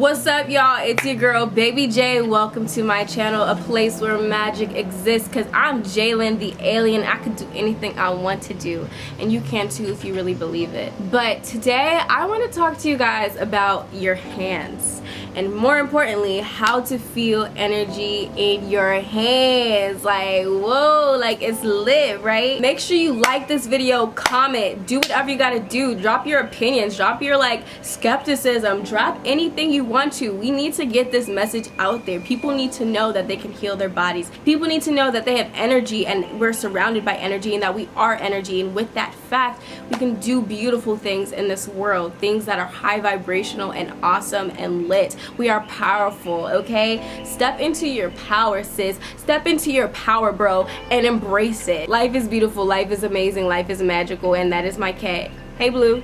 What's up, y'all? It's your girl Baby J. Welcome to my channel, a place where magic exists, because I'm Jalen the alien. I can do anything I want to do, and you can too if you really believe it. But today I want to talk to you guys about your hands, and more importantly, how to feel energy in your hands. Like, whoa, like it's lit, right? Make sure you like this video, comment, do whatever you gotta do, drop your opinions, drop your like skepticism, drop anything you want to. We need to get this message out there. People need to know that they can heal their bodies. People need to know that they have energy and we're surrounded by energy and that we are energy, and with that fact we can do beautiful things in this world, things that are high vibrational and awesome and lit. We are powerful, okay? Step into your power, sis. Step into your power, bro, and embrace it. Life is beautiful, life is amazing, life is magical, and that is my cat. Hey, Blue.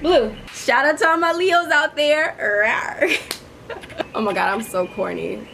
Blue. Shout out to all my Leos out there. Oh my god, I'm so corny.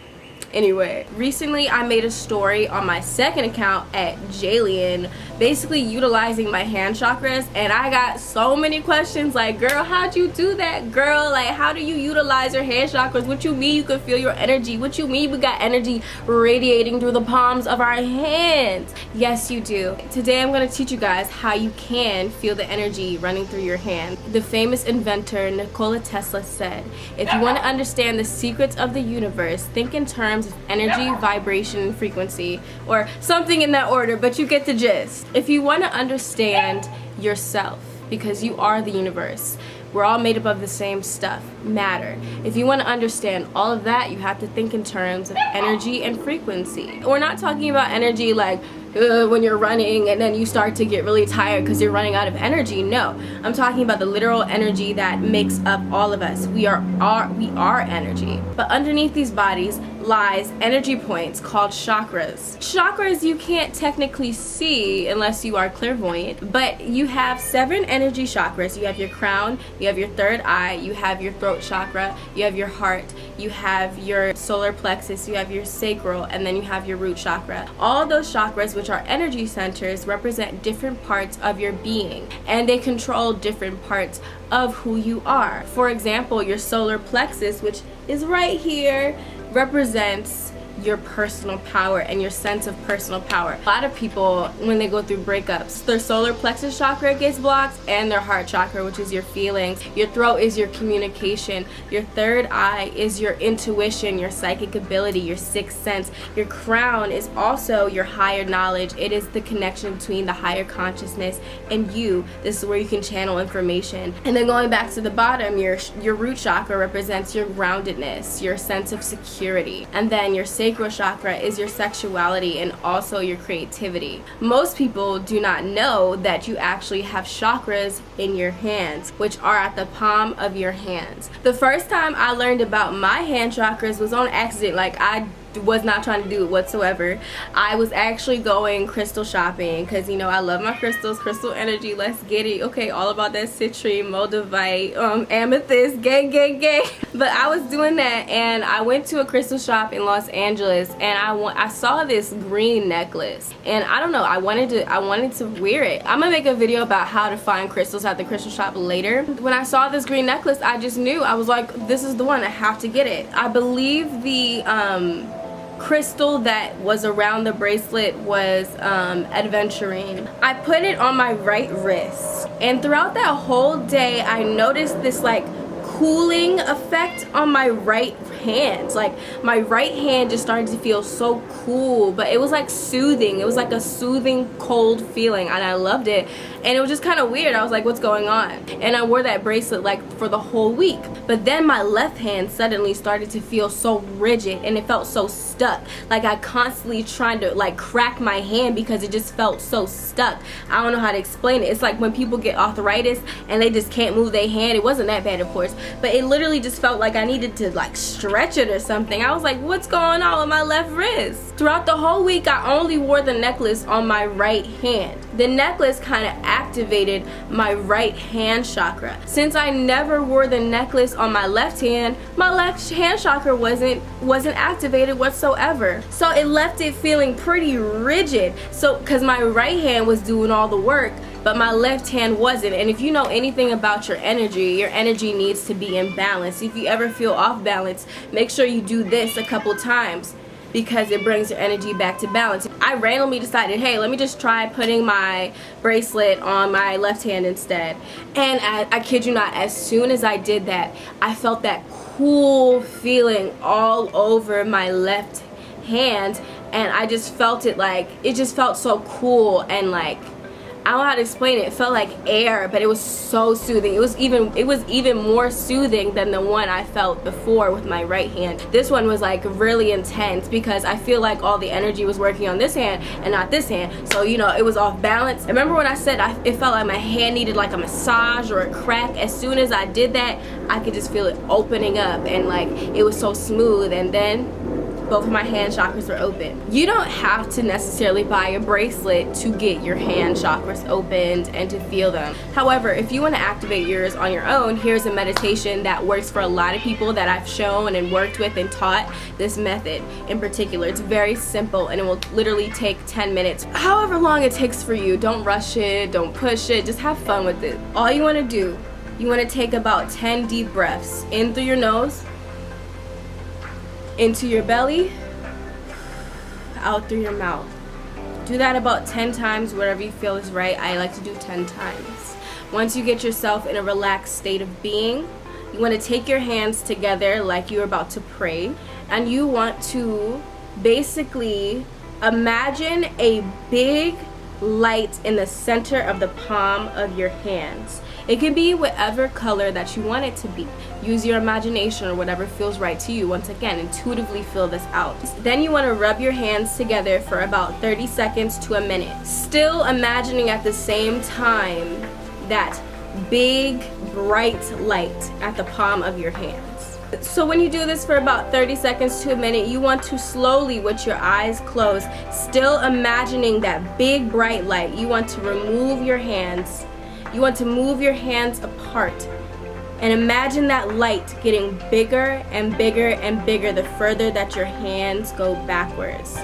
Anyway, recently I made a story on my second account at Jalen, basically utilizing my hand chakras, and I got so many questions like, girl, how'd you do that? Girl, like, how do you utilize your hand chakras? What you mean you can feel your energy? What you mean we got energy radiating through the palms of our hands? Yes, you do. Today I'm going to teach you guys how you can feel the energy running through your hand. The famous inventor Nikola Tesla said, if you want to understand the secrets of the universe, think in terms of energy, vibration, and frequency, or something in that order, but you get the gist. If you want to understand yourself, because you are the universe, we're all made up of the same stuff, matter. If you want to understand all of that, you have to think in terms of energy and frequency. We're not talking about energy like when you're running and then you start to get really tired because you're running out of energy. No, I'm talking about the literal energy that makes up all of us. We are energy. But underneath these bodies lies energy points called chakras. Chakras you can't technically see unless you are clairvoyant, but you have 7 energy chakras. You have your crown, you have your third eye, you have your throat chakra, you have your heart, you have your solar plexus, you have your sacral, and then you have your root chakra. All those chakras, which are energy centers, represent different parts of your being, and they control different parts of who you are. For example, your solar plexus, which is right here, represents your personal power and your sense of personal power. A lot of people, when they go through breakups, their solar plexus chakra gets blocked, and their heart chakra, which is your feelings. Your throat is your communication. Your third eye is your intuition, your psychic ability, your sixth sense. Your crown is also your higher knowledge. It is the connection between the higher consciousness and you. This is where you can channel information. And then going back to the bottom, your root chakra represents your groundedness, your sense of security. And then your sacral chakra is your sexuality and also your creativity. Most people do not know that you actually have chakras in your hands, which are at the palm of your hands. The first time I learned about my hand chakras was on accident. Like, I was not trying to do it whatsoever. I was actually going crystal shopping because, you know, I love my crystals, crystal energy, let's get it. Okay, all about that citrine, moldavite, amethyst, gang. But I was doing that, and I went to a crystal shop in Los Angeles, and I saw this green necklace, and I don't know, I wanted to wear it. I'm gonna make a video about how to find crystals at the crystal shop later. When I saw this green necklace, I just knew. I was like, this is the one, I have to get it. I believe the crystal that was around the bracelet was adventurine. I put it on my right wrist, and throughout that whole day I noticed this like cooling effect on my right hand. Like, my right hand just started to feel so cool, but it was like soothing. It was like a soothing cold feeling, and I loved it. And it was just kind of weird. I was like, what's going on? And I wore that bracelet like for the whole week. But then my left hand suddenly started to feel so rigid, and it felt so stuck. Like, I constantly trying to like crack my hand because it just felt so stuck. I don't know how to explain it. It's like when people get arthritis and they just can't move their hand. It wasn't that bad, of course, but it literally just felt like I needed to like stretch it or something. I was like, what's going on with my left wrist? Throughout the whole week, I only wore the necklace on my right hand. The necklace kind of activated my right hand chakra. Since I never wore the necklace on my left hand chakra wasn't activated whatsoever. So it left it feeling pretty rigid. So because my right hand was doing all the work, but my left hand wasn't. And if you know anything about your energy needs to be in balance. If you ever feel off balance, make sure you do this a couple times, because it brings your energy back to balance. I randomly decided, hey, let me just try putting my bracelet on my left hand instead. And I kid you not, as soon as I did that, I felt that cool feeling all over my left hand, and I just felt it, like, it just felt so cool, and like, I don't know how to explain it. It felt like air, but it was so soothing. It was even more soothing than the one I felt before with my right hand. This one was like really intense, because I feel like all the energy was working on this hand and not this hand. So, you know, it was off balance. Remember when I said it felt like my hand needed like a massage or a crack? As soon as I did that, I could just feel it opening up, and like it was so smooth. And then both of my hand chakras were open. You don't have to necessarily buy a bracelet to get your hand chakras opened and to feel them. However, if you want to activate yours on your own, here's a meditation that works for a lot of people that I've shown and worked with and taught this method in particular. It's very simple, and it will literally take 10 minutes. However long it takes for you. Don't rush it, don't push it, just have fun with it. All you want to do, you want to take about 10 deep breaths in through your nose, into your belly, out through your mouth. Do that about 10 times, whatever you feel is right. I like to do 10 times. Once you get yourself in a relaxed state of being, you want to take your hands together like you're about to pray, and you want to basically imagine a big light in the center of the palm of your hands. It can be whatever color that you want it to be. Use your imagination or whatever feels right to you. Once again, intuitively feel this out. Then you want to rub your hands together for about 30 seconds to a minute. Still imagining at the same time that big, bright light at the palm of your hands. So when you do this for about 30 seconds to a minute, you want to slowly, with your eyes closed, still imagining that big, bright light, you want to remove your hands. You want to move your hands apart and imagine that light getting bigger and bigger and bigger the further that your hands go backwards.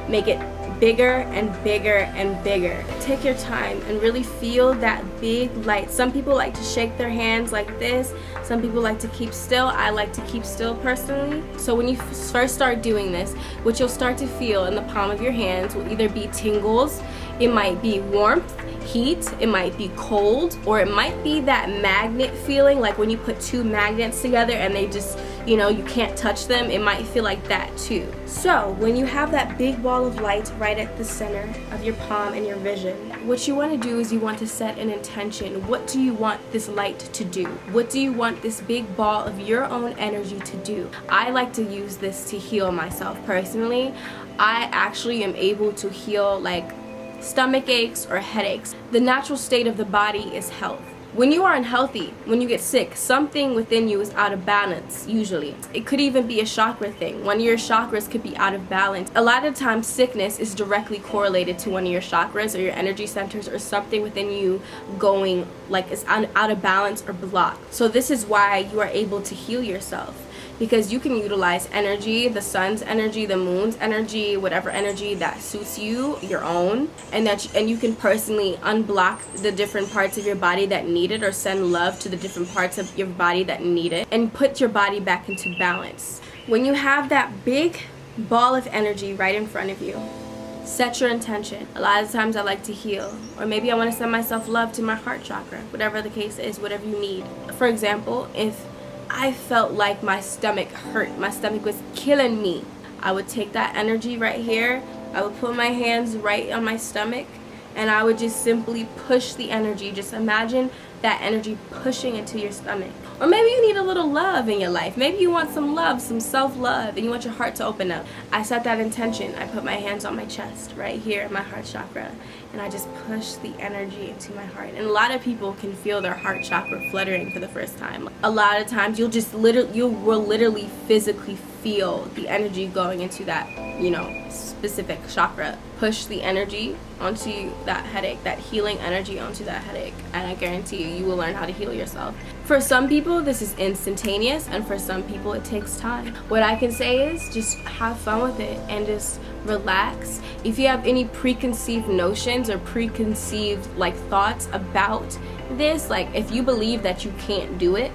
Make it bigger and bigger and bigger. Take your time and really feel that big light. Some people like to shake their hands like this. Some people like to keep still. I like to keep still personally. So when you first start doing this, what you'll start to feel in the palm of your hands will either be tingles, it might be warmth, heat, it might be cold, or it might be that magnet feeling, like when you put two magnets together and they just, you know, you can't touch them. It might feel like that too. So when you have that big ball of light right at the center of your palm and your vision, what you want to do is you want to set an intention. What do you want this light to do? What do you want this big ball of your own energy to do? I like to use this to heal myself personally. I actually am able to heal like stomach aches or headaches. The natural state of the body is health. When you are unhealthy, when you get sick, something within you is out of balance, usually. It could even be a chakra thing. One of your chakras could be out of balance. A lot of times sickness is directly correlated to one of your chakras or your energy centers, or something within you going like it's out of balance or blocked. So this is why you are able to heal yourself, because you can utilize energy, the sun's energy, the moon's energy, whatever energy that suits you, your own, and you can personally unblock the different parts of your body that need it, or send love to the different parts of your body that need it, and put your body back into balance. When you have that big ball of energy right in front of you, set your intention. A lot of times I like to heal, or maybe I want to send myself love to my heart chakra, whatever the case is, whatever you need. For example, if I felt like my stomach hurt, my stomach was killing me, I would take that energy right here, I would put my hands right on my stomach, and I would just simply push the energy. Just imagine that energy pushing into your stomach. Or maybe you need a little love in your life. Maybe you want some love, some self-love, and you want your heart to open up. I set that intention. I put my hands on my chest right here in my heart chakra, and I just push the energy into my heart. And a lot of people can feel their heart chakra fluttering for the first time. A lot of times you will literally physically feel the energy going into that, you know, specific chakra. Push the energy onto that headache, that healing energy onto that headache, and I guarantee you, you will learn how to heal yourself. For some people, this is instantaneous, and for some people, it takes time. What I can say is just have fun with it and just relax. If you have any preconceived notions or preconceived like thoughts about this, like if you believe that you can't do it,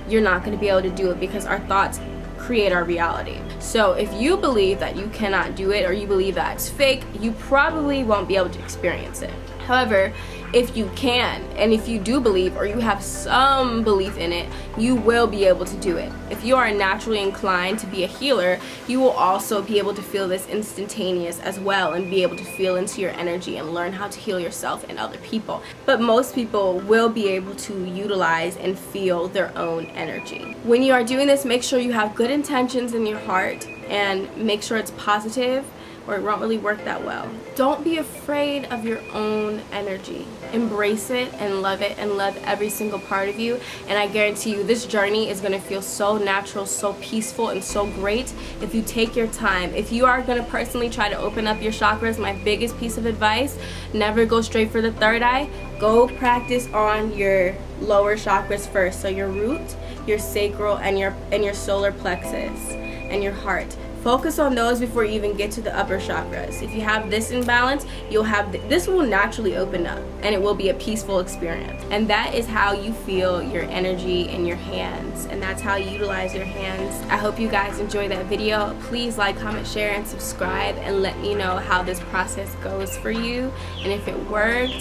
you're not going to be able to do it, because our thoughts create our reality. So if you believe that you cannot do it, or you believe that it's fake, you probably won't be able to experience it. However, if you can, and if you do believe, or you have some belief in it, you will be able to do it. If you are naturally inclined to be a healer, you will also be able to feel this instantaneous as well, and be able to feel into your energy and learn how to heal yourself and other people. But most people will be able to utilize and feel their own energy. When you are doing this, make sure you have good intentions in your heart, and make sure it's positive, or it won't really work that well. Don't be afraid of your own energy. Embrace it and love every single part of you, and I guarantee you this journey is gonna feel so natural, so peaceful, and so great if you take your time. If you are gonna personally try to open up your chakras, my biggest piece of advice, never go straight for the third eye. Go practice on your lower chakras first, so your root, your sacral, and your solar plexus, and your heart. Focus on those before you even get to the upper chakras. If you have this imbalance, you'll have this will naturally open up, and it will be a peaceful experience. And that is how you feel your energy in your hands, and that's how you utilize your hands. I hope you guys enjoyed that video. Please like, comment, share, and subscribe, and let me know how this process goes for you, and if it worked.